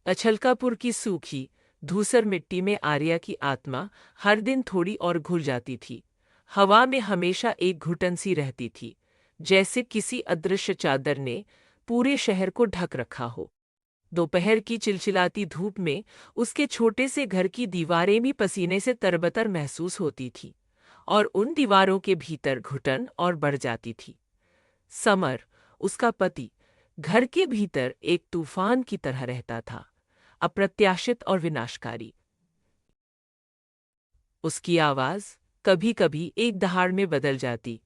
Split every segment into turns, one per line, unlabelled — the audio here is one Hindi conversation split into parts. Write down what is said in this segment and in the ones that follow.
अछलकापुर की सूखी धूसर मिट्टी में आर्या की आत्मा हर दिन थोड़ी और घुल जाती थी। हवा में हमेशा एक घुटन सी रहती थी, जैसे किसी अदृश्य चादर ने पूरे शहर को ढक रखा हो। दोपहर की चिलचिलाती धूप में उसके छोटे से घर की दीवारें भी पसीने से तरबतर महसूस होती थी, और उन दीवारों के भीतर घुटन और बढ़ जाती थी। समर, उसका पति, घर के भीतर एक तूफान की तरह रहता था, अप्रत्याशित और विनाशकारी। उसकी आवाज कभी कभी एक दहाड़ में बदल जाती,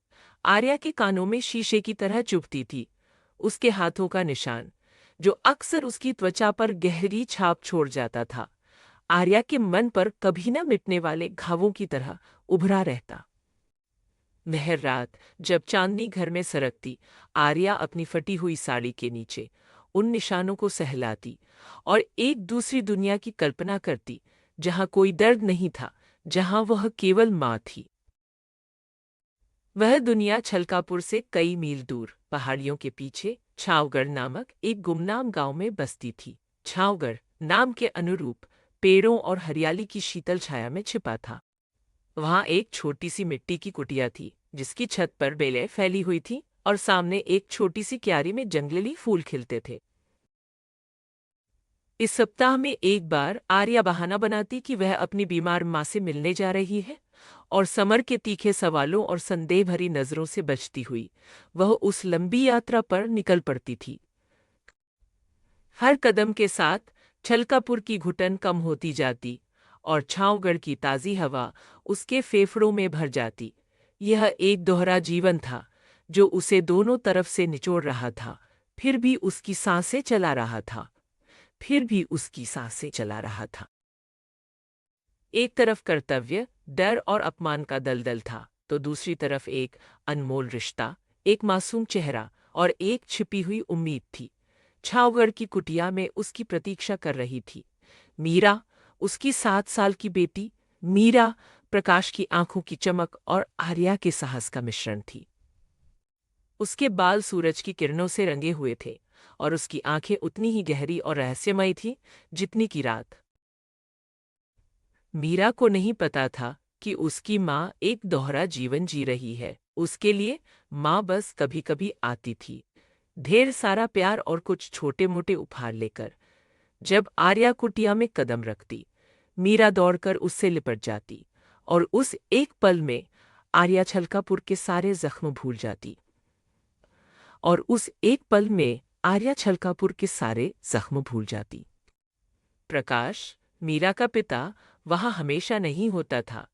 आर्या के कानों में शीशे की तरह चुभती थी। उसके हाथों का निशान, जो अक्सर उसकी त्वचा पर गहरी छाप छोड़ जाता था, आर्या के मन पर कभी न मिटने वाले घावों की तरह उभरा रहता। वह रात जब चांदनी घर में सरकती, आर्या अपनी फटी हुई साड़ी के नीचे उन निशानों को सहलाती और एक दूसरी दुनिया की कल्पना करती, जहां कोई दर्द नहीं था, जहां वह केवल माँ थी। वह दुनिया छलकापुर से कई मील दूर पहाड़ियों के पीछे छावगढ़ नामक एक गुमनाम गांव में बसती थी। छावगढ़ नाम के अनुरूप पेड़ों और हरियाली की शीतल छाया में छिपा था। वहां एक छोटी सी मिट्टी की कुटिया थी, जिसकी छत पर बेलें फैली हुई थी और सामने एक छोटी सी क्यारी में जंगली फूल खिलते थे। इस सप्ताह में एक बार आर्या बहाना बनाती कि वह अपनी बीमार माँ से मिलने जा रही है, और समर के तीखे सवालों और संदेह भरी नजरों से बचती हुई वह उस लंबी यात्रा पर निकल पड़ती थी। हर कदम के साथ छलकापुर की घुटन कम होती जाती और छावगढ़ की ताज़ी हवा उसके फेफड़ों में भर जाती। यह एक दोहरा जीवन था, जो उसे दोनों तरफ से निचोड़ रहा था, फिर भी उसकी सांसें चला रहा था, फिर भी उसकी सांसें चला रहा था। एक तरफ कर्तव्य, डर और अपमान का दलदल था, तो दूसरी तरफ एक अनमोल रिश्ता, एक मासूम चेहरा और एक छिपी हुई उम्मीद थी। छावगढ़ की कुटिया में उसकी प्रतीक्षा कर रही थी मीरा, उसकी 7 साल की बेटी। मीरा प्रकाश की आंखों की चमक और आर्या के साहस का मिश्रण थी। उसके बाल सूरज की किरणों से रंगे हुए थे, और उसकी आंखें उतनी ही गहरी और रहस्यमयी थीं जितनी की रात। मीरा को नहीं पता था कि उसकी माँ एक दोहरा जीवन जी रही है। उसके लिए माँ बस कभी कभी आती थी, ढेर सारा प्यार और कुछ छोटे मोटे उपहार लेकर। जब आर्या कुटिया में कदम रखती, मीरा दौड़कर उससे लिपट जाती, और उस एक पल में आर्या छलकापुर के सारे जख्म भूल जाती। और उस एक पल में आर्या छलकापुर के सारे जख्म भूल जाती। प्रकाश, मीरा का पिता, वहां हमेशा नहीं होता था,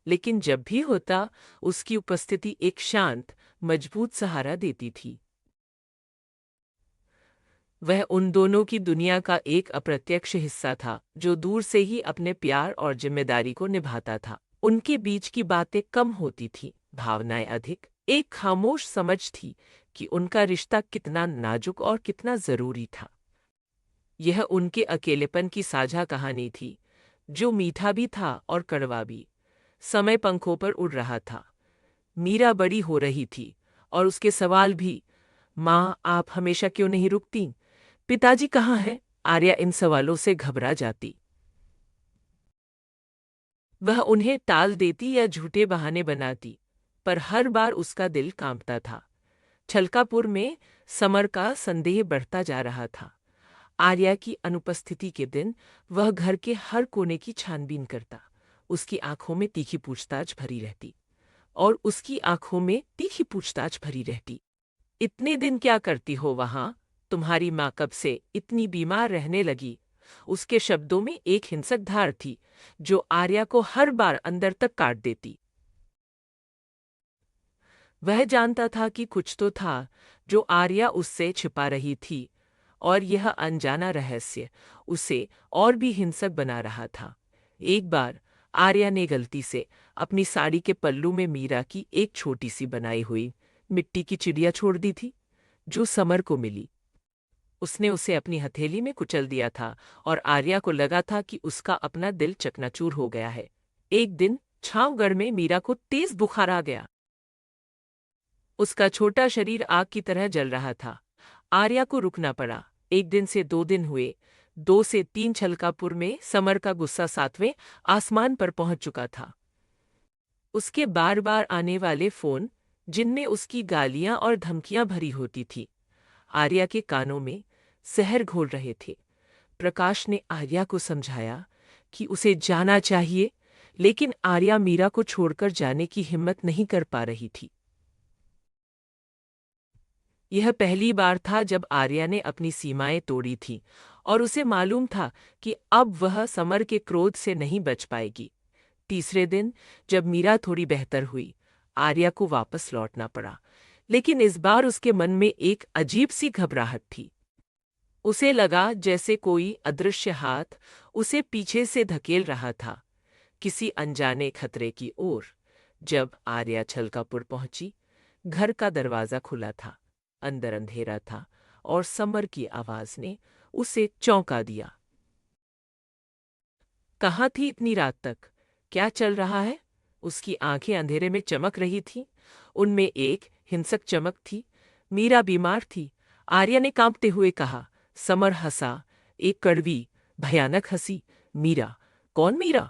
लेकिन जब भी होता, उसकी उपस्थिति एक शांत, मजबूत सहारा देती थी। वह उन दोनों की दुनिया का एक अप्रत्यक्ष हिस्सा था, जो दूर से ही अपने प्यार और जिम्मेदारी को निभाता था। उनके बीच की बातें कम होती थीं, भावनाएं अधिक। एक खामोश समझ थी कि उनका रिश्ता कितना नाजुक और कितना जरूरी था। यह उनके अकेलेपन की साझा कहानी थी, जो मीठा भी था और कड़वा भी। समय पंखों पर उड़ रहा था। मीरा बड़ी हो रही थी, और उसके सवाल भी। माँ, आप हमेशा क्यों नहीं रुकती? पिताजी कहाँ हैं? आर्या इन सवालों से घबरा जाती। वह उन्हें टाल देती या झूठे बहाने बनाती, पर हर बार उसका दिल कांपता था। छलकापुर में समर का संदेह बढ़ता जा रहा था। आर्या की अनुपस्थिति के दिन वह घर के हर कोने की छानबीन करता। उसकी आंखों में तीखी पूछताछ भरी रहती, और उसकी आंखों में तीखी पूछताछ भरी रहती। इतने दिन क्या करती हो वहां? तुम्हारी माँ कब से इतनी बीमार रहने लगी? उसके शब्दों में एक हिंसक धार थी, जो आर्या को हर बार अंदर तक काट देती। वह जानता था कि कुछ तो था, जो आर्या उससे छिपा रही थी, और यह अनजाना रहस्य उसे और भी हिंसक बना रहा था। एक बार आर्या ने गलती से अपनी साड़ी के पल्लू में मीरा की एक छोटी सी बनाई हुई मिट्टी की चिड़िया छोड़ दी थी, जो समर को मिली। उसने उसे अपनी हथेली में कुचल दिया था, और आर्या को लगा था कि उसका अपना दिल चकनाचूर हो गया है। एक दिन छावगढ़ में मीरा को तेज बुखार आ गया। उसका छोटा शरीर आग की तरह जल रहा था। आर्या को रुकना पड़ा। 1 दिन से 2 दिन हुए, 2 से 3 छलकापुर में समर का गुस्सा 7वें आसमान पर पहुंच चुका था। उसके बार बार आने वाले फोन, जिनमें उसकी गालियां और धमकियां भरी होती थी, आर्या के कानों में जहर घोल रहे थे। प्रकाश ने आर्या को समझाया कि उसे जाना चाहिए, लेकिन आर्या मीरा को छोड़कर जाने की हिम्मत नहीं कर पा रही थी। यह पहली बार था जब आर्या ने अपनी सीमाएं तोड़ी थीं और उसे मालूम था कि अब वह समर के क्रोध से नहीं बच पाएगी। तीसरे दिन जब मीरा थोड़ी बेहतर हुई, आर्या को वापस लौटना पड़ा, लेकिन इस बार उसके मन में एक अजीब सी घबराहट थी। उसे लगा जैसे कोई अदृश्य हाथ उसे पीछे से धकेल रहा था, किसी अनजाने खतरे की ओर। जब आर्या छलकापुर पहुंची, घर का दरवाजा खुला था, अंदर अंधेरा था और समर की आवाज ने उसे चौंका दिया। कहाँ थी इतनी रात तक? क्या चल रहा है? उसकी आंखें अंधेरे में चमक रही थीं। उनमें एक हिंसक चमक थी। मीरा बीमार थी, आर्या ने कांपते हुए कहा। समर हंसा, एक कड़वी, भयानक हंसी। मीरा? कौन मीरा?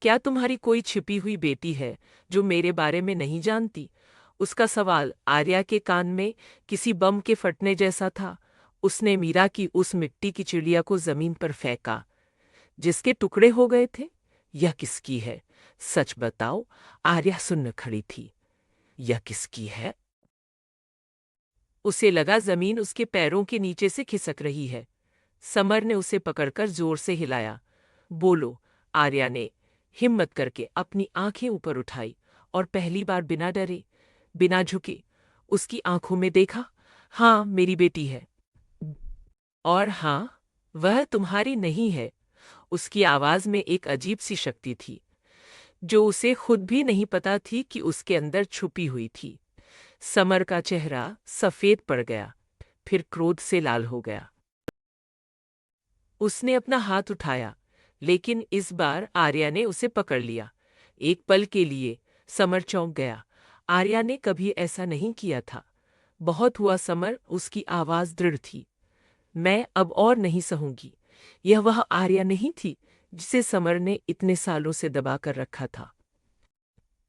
क्या तुम्हारी कोई छिपी हुई बेटी है जो मेरे बारे में नहीं जानती? उसका सवाल आर्या के कान में किसी बम के फटने जैसा था। उसने मीरा की उस मिट्टी की चिड़िया को जमीन पर फेंका, जिसके टुकड़े हो गए थे। यह किसकी है? सच बताओ। आर्या सुन्न खड़ी थी। यह किसकी है? उसे लगा जमीन उसके पैरों के नीचे से खिसक रही है। समर ने उसे पकड़कर जोर से हिलाया। बोलो, आर्या ने हिम्मत करके अपनी आंखें ऊपर उठाई और पहली बार बिना डरे, बिना झुके, उसकी आंखों में देखा। हाँ, मेरी बेटी है। और हाँ, वह तुम्हारी नहीं है। उसकी आवाज में एक अजीब सी शक्ति थी, जो उसे खुद भी नहीं पता थी कि उसके अंदर छुपी हुई थी। समर का चेहरा सफेद पड़ गया, फिर क्रोध से लाल हो गया। उसने अपना हाथ उठाया, लेकिन इस बार आर्या ने उसे पकड़ लिया। एक पल के लिए समर चौंक गया। आर्या ने कभी ऐसा नहीं किया था। बहुत हुआ समर, उसकी आवाज दृढ़ थी। मैं अब और नहीं सहूंगी। यह वह आर्या नहीं थी जिसे समर ने इतने सालों से दबा कर रखा था।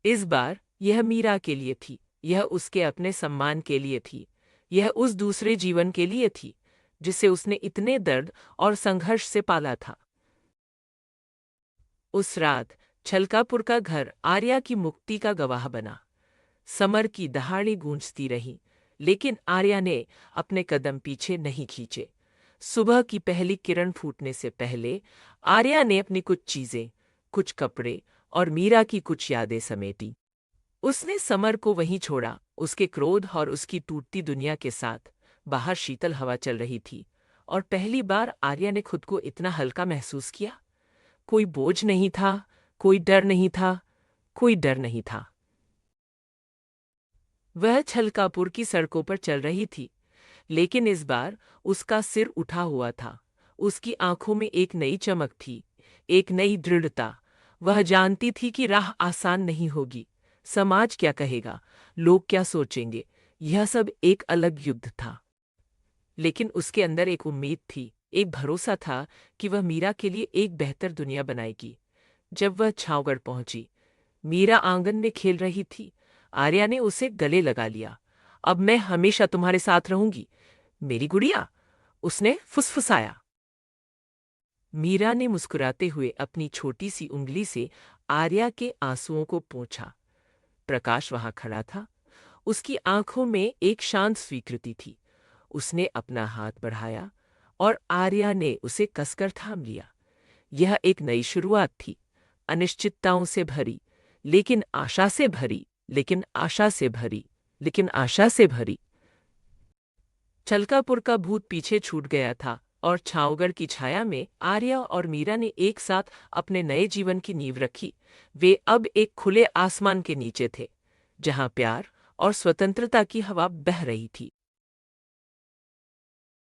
इस बार यह मीरा के लिए थी, यह उसके अपने सम्मान के लिए थी, यह उस दूसरे जीवन के लिए थी जिसे उसने इतने दर्द और संघर्ष से पाला था। उस रात छलकापुर का घर आर्या की मुक्ति का गवाह बना। समर की दहाड़ी गूंजती रही, लेकिन आर्या ने अपने कदम पीछे नहीं खींचे। सुबह की पहली किरण फूटने से पहले आर्या ने अपनी कुछ चीजें, कुछ कपड़े और मीरा की कुछ यादें समेटी। उसने समर को वहीं छोड़ा, उसके क्रोध और उसकी टूटती दुनिया के साथ। बाहर शीतल हवा चल रही थी और पहली बार आर्या ने खुद को इतना हल्का महसूस किया। कोई बोझ नहीं था, कोई डर नहीं था, कोई डर नहीं था। वह छलकापुर की सड़कों पर चल रही थी, लेकिन इस बार उसका सिर उठा हुआ था। उसकी आंखों में एक नई चमक थी, एक नई दृढ़ता। वह जानती थी कि राह आसान नहीं होगी। समाज क्या कहेगा, लोग क्या सोचेंगे, यह सब एक अलग युद्ध था। लेकिन उसके अंदर एक उम्मीद थी, एक भरोसा था कि वह मीरा के लिए एक बेहतर दुनिया बनाएगी। जब वह छावगढ़ पहुंची, मीरा आंगन में खेल रही थी। आर्या ने उसे गले लगा लिया। अब मैं हमेशा तुम्हारे साथ रहूंगी, मेरी गुड़िया, उसने फुसफुसाया। मीरा ने मुस्कुराते हुए अपनी छोटी सी उंगली से आर्या के आंसुओं को पोंछा। प्रकाश वहां खड़ा था। उसकी आंखों में एक शांत स्वीकृति थी। उसने अपना हाथ बढ़ाया और आर्या ने उसे कसकर थाम लिया। यह एक नई शुरुआत थी, अनिश्चितताओं से भरी, लेकिन आशा से भरी, लेकिन आशा से भरी, लेकिन आशा से भरी। छलकापुर का भूत पीछे छूट गया था और छावगढ़ की छाया में आर्या और मीरा ने एक साथ अपने नए जीवन की नींव रखी। वे अब एक खुले आसमान के नीचे थे, जहां प्यार और स्वतंत्रता की हवा बह रही थी।